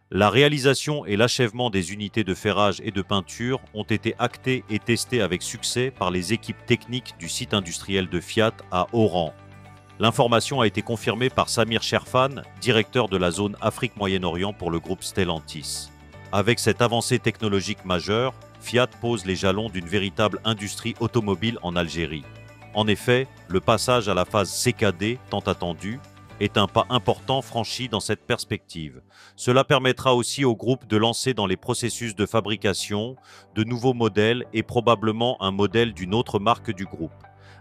La réalisation et l'achèvement des unités de ferrage et de peinture ont été actés et testés avec succès par les équipes techniques du site industriel de Fiat à Oran. L'information a été confirmée par Samir Sherfan, directeur de la zone Afrique-Moyen-Orient pour le groupe Stellantis. Avec cette avancée technologique majeure, Fiat pose les jalons d'une véritable industrie automobile en Algérie. En effet, le passage à la phase CKD, tant attendue, est un pas important franchi dans cette perspective. Cela permettra aussi au groupe de lancer dans les processus de fabrication de nouveaux modèles et probablement un modèle d'une autre marque du groupe.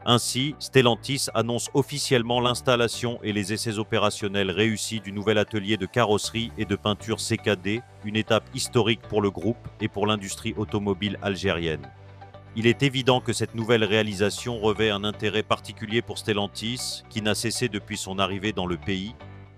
Ainsi, Stellantis annonce officiellement l'installation et les essais opérationnels réussis du nouvel atelier de carrosserie et de peinture CKD, une étape historique pour le groupe et pour l'industrie automobile algérienne. Il est évident que cette nouvelle réalisation revêt un intérêt particulier pour Stellantis, qui n'a cessé depuis son arrivée dans le pays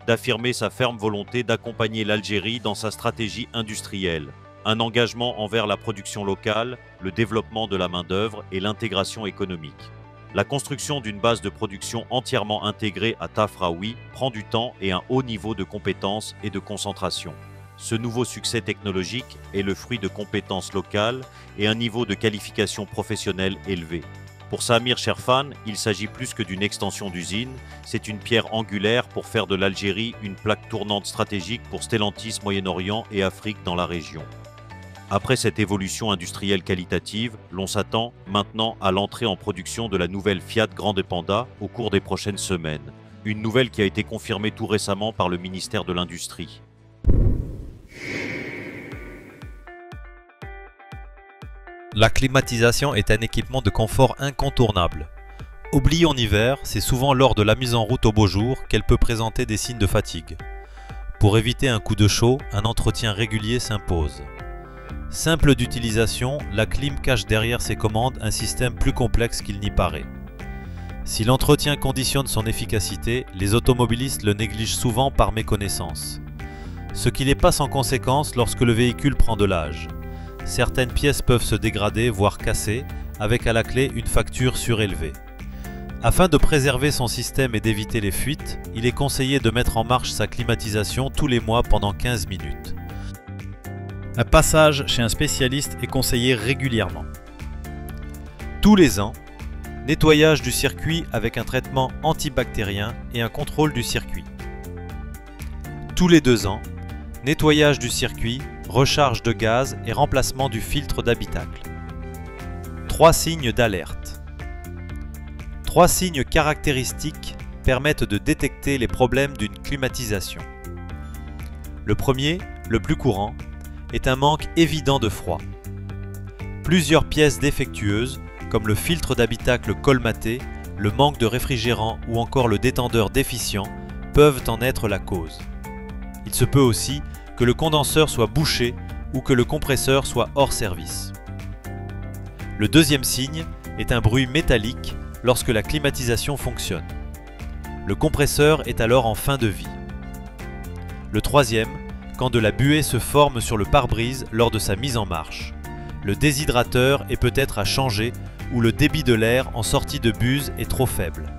d'affirmer sa ferme volonté d'accompagner l'Algérie dans sa stratégie industrielle, un engagement envers la production locale, le développement de la main-d'œuvre et l'intégration économique. La construction d'une base de production entièrement intégrée à Tafraoui prend du temps et un haut niveau de compétences et de concentration. Ce nouveau succès technologique est le fruit de compétences locales et un niveau de qualification professionnelle élevé. Pour Samir Sherfan, il s'agit plus que d'une extension d'usine, c'est une pierre angulaire pour faire de l'Algérie une plaque tournante stratégique pour Stellantis Moyen-Orient et Afrique dans la région. Après cette évolution industrielle qualitative, l'on s'attend maintenant à l'entrée en production de la nouvelle Fiat Grande Panda au cours des prochaines semaines. Une nouvelle qui a été confirmée tout récemment par le ministère de l'Industrie. La climatisation est un équipement de confort incontournable. Oubliée en hiver, c'est souvent lors de la mise en route au beau jour qu'elle peut présenter des signes de fatigue. Pour éviter un coup de chaud, un entretien régulier s'impose. Simple d'utilisation, la clim cache derrière ses commandes un système plus complexe qu'il n'y paraît. Si l'entretien conditionne son efficacité, les automobilistes le négligent souvent par méconnaissance. Ce qui n'est pas sans conséquence lorsque le véhicule prend de l'âge. Certaines pièces peuvent se dégrader, voire casser, avec à la clé une facture surélevée. Afin de préserver son système et d'éviter les fuites, il est conseillé de mettre en marche sa climatisation tous les mois pendant 15 minutes. Un passage chez un spécialiste est conseillé régulièrement. Tous les ans, nettoyage du circuit avec un traitement antibactérien et un contrôle du circuit. Tous les 2 ans, nettoyage du circuit, recharge de gaz et remplacement du filtre d'habitacle. 3 signes d'alerte. 3 signes caractéristiques permettent de détecter les problèmes d'une climatisation. Le premier, le plus courant, est un manque évident de froid. Plusieurs pièces défectueuses, comme le filtre d'habitacle colmaté, le manque de réfrigérant ou encore le détendeur déficient, peuvent en être la cause. Il se peut aussi que le condenseur soit bouché ou que le compresseur soit hors service. Le deuxième signe est un bruit métallique lorsque la climatisation fonctionne. Le compresseur est alors en fin de vie. Le troisième, quand de la buée se forme sur le pare-brise lors de sa mise en marche. Le déshydrateur est peut-être à changer ou le débit de l'air en sortie de buse est trop faible.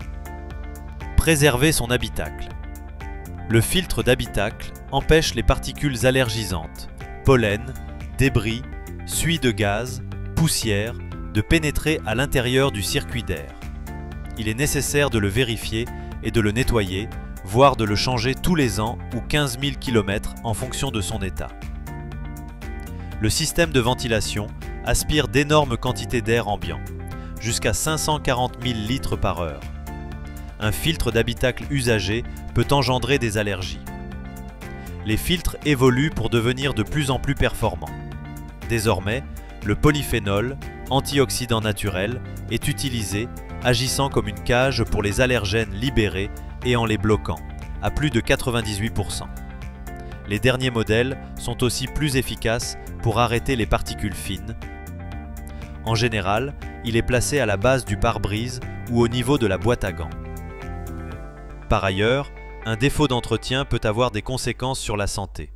Préserver son habitacle. Le filtre d'habitacle empêche les particules allergisantes, pollen, débris, suie de gaz, poussière, de pénétrer à l'intérieur du circuit d'air. Il est nécessaire de le vérifier et de le nettoyer, voire de le changer tous les ans ou 15 000 km en fonction de son état. Le système de ventilation aspire d'énormes quantités d'air ambiant, jusqu'à 540 000 litres par heure. Un filtre d'habitacle usagé peut engendrer des allergies. Les filtres évoluent pour devenir de plus en plus performants. Désormais, le polyphénol, antioxydant naturel, est utilisé, agissant comme une cage pour les allergènes libérés et en les bloquant, à plus de 98%. Les derniers modèles sont aussi plus efficaces pour arrêter les particules fines. En général, il est placé à la base du pare-brise ou au niveau de la boîte à gants. Par ailleurs, un défaut d'entretien peut avoir des conséquences sur la santé.